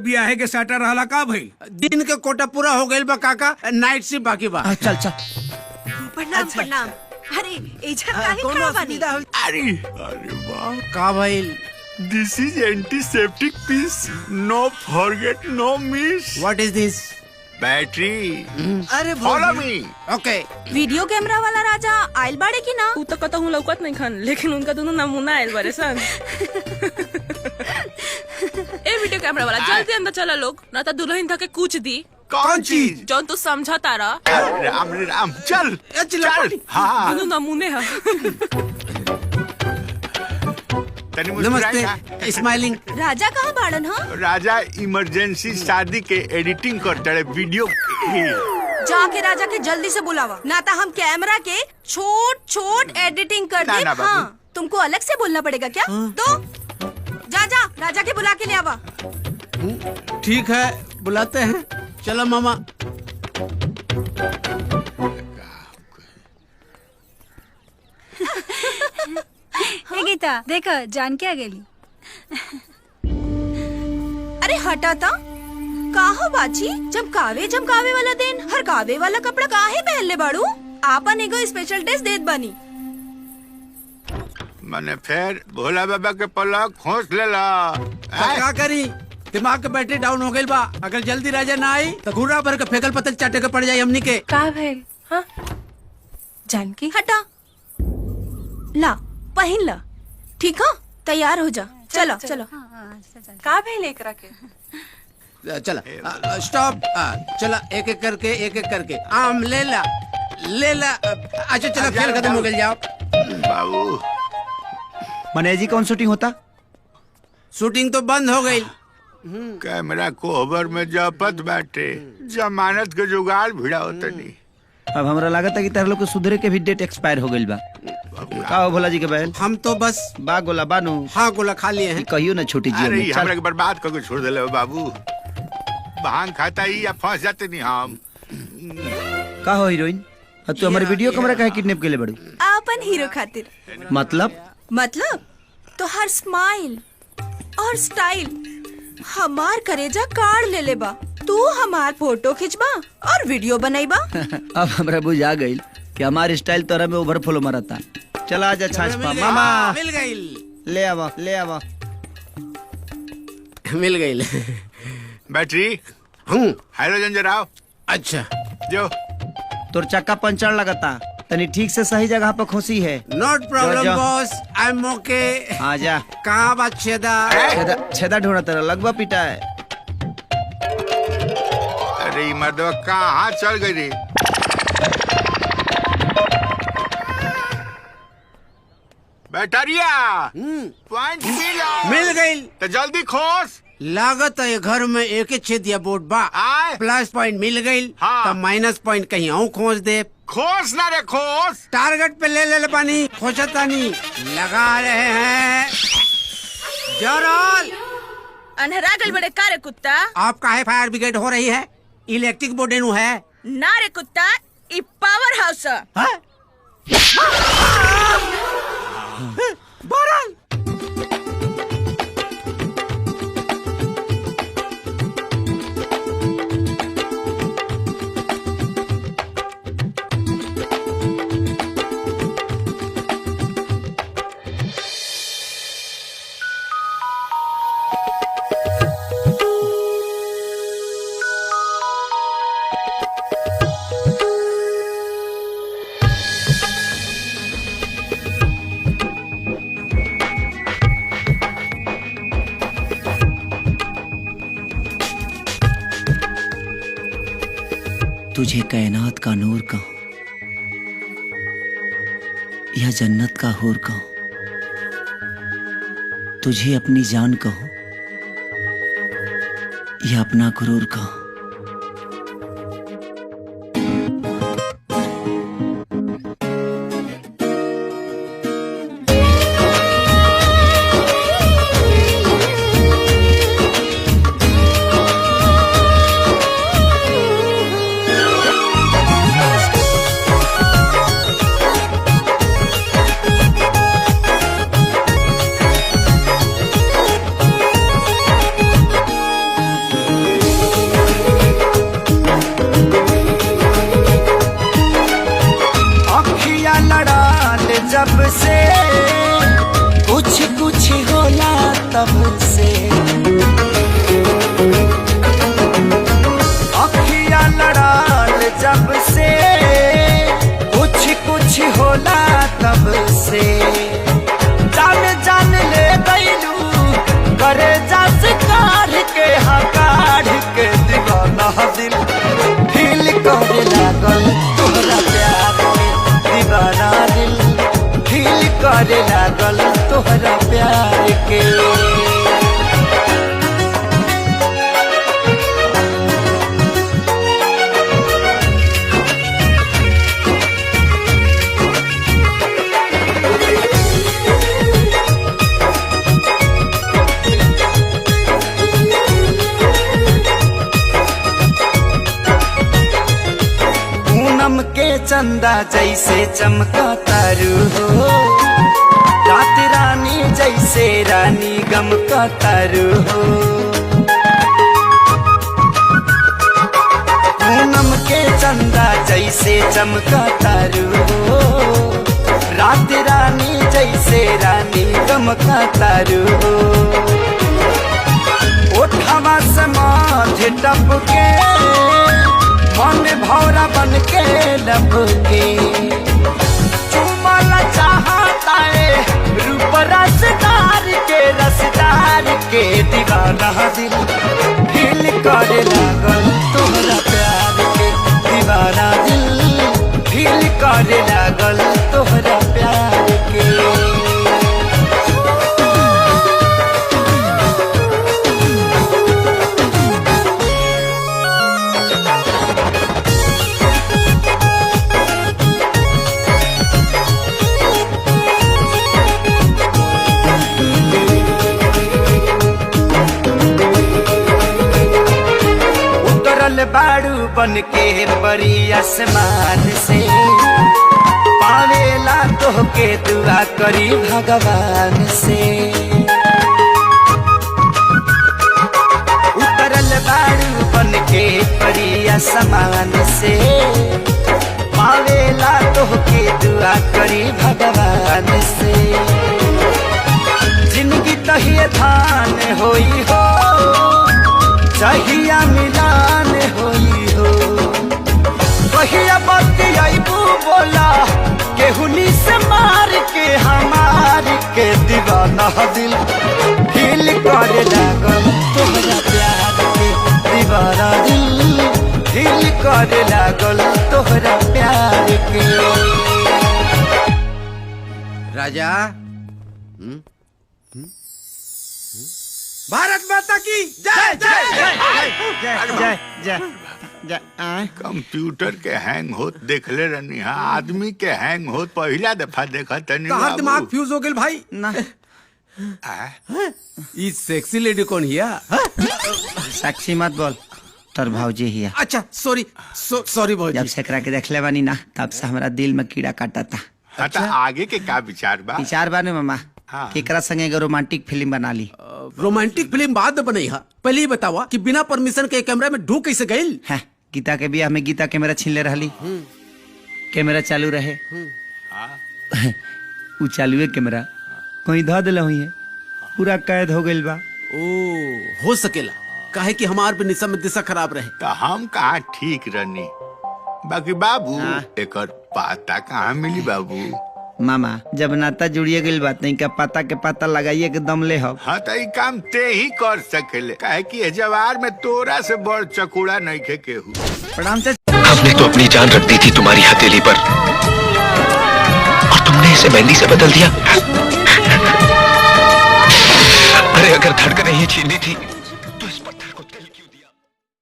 बियाहे के साटा रहला का भाई? दिन के कोटा पूरा हो गइल बा काका, नाइट शिफ्ट बाकी बा। चल चल। प्रणाम प्रणाम। अरे एजा काहे खड़ा बानी? अरे वाह, का भइल? This is antiseptic piece, no forget no miss. What is this? Battery. अरे follow me. Okay. Video camera वाला राजा आइल बाड़े की ना? उ तो कहता हूँ लौकत नहीं खान, लेकिन उनका दोनों नमूना आयल बारे सन। ए वीडियो कैमरा वाला जल्दी अंदर चला लोग, ना तो दुल्हन था के कुछ दी। कौन चीज? जौन तू समझा तारा। राम रे राम, चल चल। हाँ दोनों नमूने है। नमस्ते। स्माइलिंग। राजा कहाँ बाड़न? हाँ राजा इमरजेंसी शादी के एडिटिंग करता है वीडियो। जाके राजा के जल्दी से बुलावा, ना तो हम कैमरा के छोट छोट एडिटिंग कर ना, दे। ना, बाबू। हाँ तुमको अलग से बोलना पड़ेगा क्या? तो जा जा राजा के बुला के ले आवा। ठीक है, बुलाते हैं। चलो मामा। हे गीता देख, जान के आ गेली। अरे हटा था का हो बाची, जमकावे वाला दिन हर कावे वाला कपड़ा काहे पहन ले बाड़ू? आपन एगो स्पेशल ड्रेस देत बानी। मैंने फिर भोला बाबा के पलक खोस लेला। क्या करी, दिमाग के बैटरी डाउन हो गई बा। अगर जल्दी राजा ना आई तो घूरा भर के फेकल पतल चाटे के पड़ जाये हमनी के। का भाई? हाँ जानकी हटा ला पहन ला, ठीक है? तैयार हो जा। चलो चलो। का भाई लेकर के चला स्टॉप। चला एक एक करके आम ले ला। अच्छा चलो, खेल खत्म हो गया। जाओ बाबू। मने जी कौन शूटिंग होता? शूटिंग तो बंद हो गई। कैमरा कोहबर में जपत बाटे, जमानत के जुगाड़ भिड़ा होता नहीं। अब हमरा लागत है कि तार लोग के सुधरे के भी डेट एक्सपायर हो गइल बा। का हो भोला जी के बहन? हम तो बस बा गोला बानू। हाँ गोला खा लिए हैं। कहियो ना छोटी जी अरे में। हमरा के बर्बाद करके छोड़ देले हो बाबू। भांग खाता ही या फंस जाते नहीं हम। का हो हीरोइन? अब तू हमारे वीडियो कैमरा काहे किडनैप केले बड़ू? आपन हीरो खातिर। मतलब तो हर स्माइल और स्टाइल हमार करेजा काढ़ ले ले बा। तू हमार फोटो खिंचबा और वीडियो बनाईबा। अब हमरा बुझा गइल कि हमार स्टाइल तोरा में ओवरफ्लो मारता। चला आजा छाछ पा मामा। मिल गई। ले आवा ले आवा। मिल गई। बैटरी हाइड्रोजन जराओ। अच्छा जो तोर चक्का पंचर लगता, तनी ठीक से सही जगह पर खोसी है। नॉट प्रॉब्लम जा। बॉस, आई एम ओके। आजा। कहाँ बात छेदा? छेदा ढूंढा तेरा लगवा पिटा है। अरे ये मर्दवा कहाँ चल गई रे? बैटरिया पॉइंट मिल गई। तो जल्दी खोस। लागत है घर में एक ही छेद या बोर्ड बा। आए प्लस पॉइंट मिल गई। हाँ। तो माइनस पॉइंट कहीं और खोज दे। खोस ना रे खोस। टारगेट पे ले पानी खोजतानी लगा रहे हैं। जरल अनहरा गल बड़े का रे कुत्ता? आप काहे फायर ब्रिगेड हो रही है? इलेक्ट्रिक बोर्ड है ना रे कुत्ता, ई पावर हाउस है। हाँ? बरल तुझे कायनात का नूर कहूं या जन्नत का हूर कहूं, तुझे अपनी जान कहूं या अपना गुरूर कहूं। तब से अखियां लड़ाल जब से कुछ कुछ होला तब से जान जान ले गईलू करे जस कार के हकार के दीवाना दिल फील करे लागल तोहरा प्यार के दीवाना दिल फील करे लागल तोहरा प्यार के के चंदा जैसे चमका तारू हो रात रानी जैसे रानी गम का तारू हो पूनम के चंदा जैसे चमका तारू हो रात रानी जैसे रानी गम का तारू हो ओठवा से माथे टपके मन भौरा बन के लब के चुमला चाहता है रूप रसदार के दीवाना दिल फील करे लागल तोहरा प्यार के दीवाना दिल फील करे लागल तोहरा प्यार के बाड़ू बन के परी आसमान से पावेला तोहके दुआ करी भगवान से उतरल बाड़ू बन के परी आसमान से पावेला तोहके दुआ करी भगवान से जिंदगी तहिए धान होई हो चाहिया मिलान होई हो कहिया बतियाबू बोला केहुनी से मार के हमार के दीवाना दिल फील करे लागल तोहरा प्यार के दीवाना दिल फील करे लागल तोहरा प्यार के राजा भारत माता की जय जय जय जय जय कंप्यूटर के हैंग होत देखले रहनी हा आदमी के हैंग होत पहला दफा देखा तनी कहाँ दिमाग फ्यूज हो गेल भाई ना ये सेक्सी लेडी कौन हिया साक्षी मत बोल तोर भौजी हिया अच्छा सॉरी सॉरी भौजी जब से करा के देखले बानी ना तब से हमरा दिल में कीड़ा काटा था अच्छा आगे के का विचार बा विचार बा ने मामा केकरा संगे एगो रोमांटिक फिल्म बना ली रोमांटिक फिल्म बाद में बनई हा पहले ही बतावा कि बिना परमिशन के कैमरा में ढूक कैसे गई है गीता के बियाह में गीता कैमरा छीन ले रहली कैमरा चालू रहे उ चालू कैमरा कहीं ध दिला हुई है पूरा कैद हो गइल बा ओ हो सकेला काहे कि हमार भी निशा में दिशा खराब रहे तो हम कहाँ ठीक रहनी बाकी बाबू एकर पता कहाँ मिली बाबू मामा जब नाता जुड़िए गइल बात नहीं का पता के पता लगाइए के दम ले हो हाँ तो काम ते ही कर सकेले काहे कि जवार में तोरा से बड़ चकूड़ा नहीं खे केहू प्रणाम से हमने तो अपनी जान रख दी थी तुम्हारी हथेली पर और तुमने इसे मेहंदी से बदल दिया। अरे अगर धड़कनें ही छीनी थी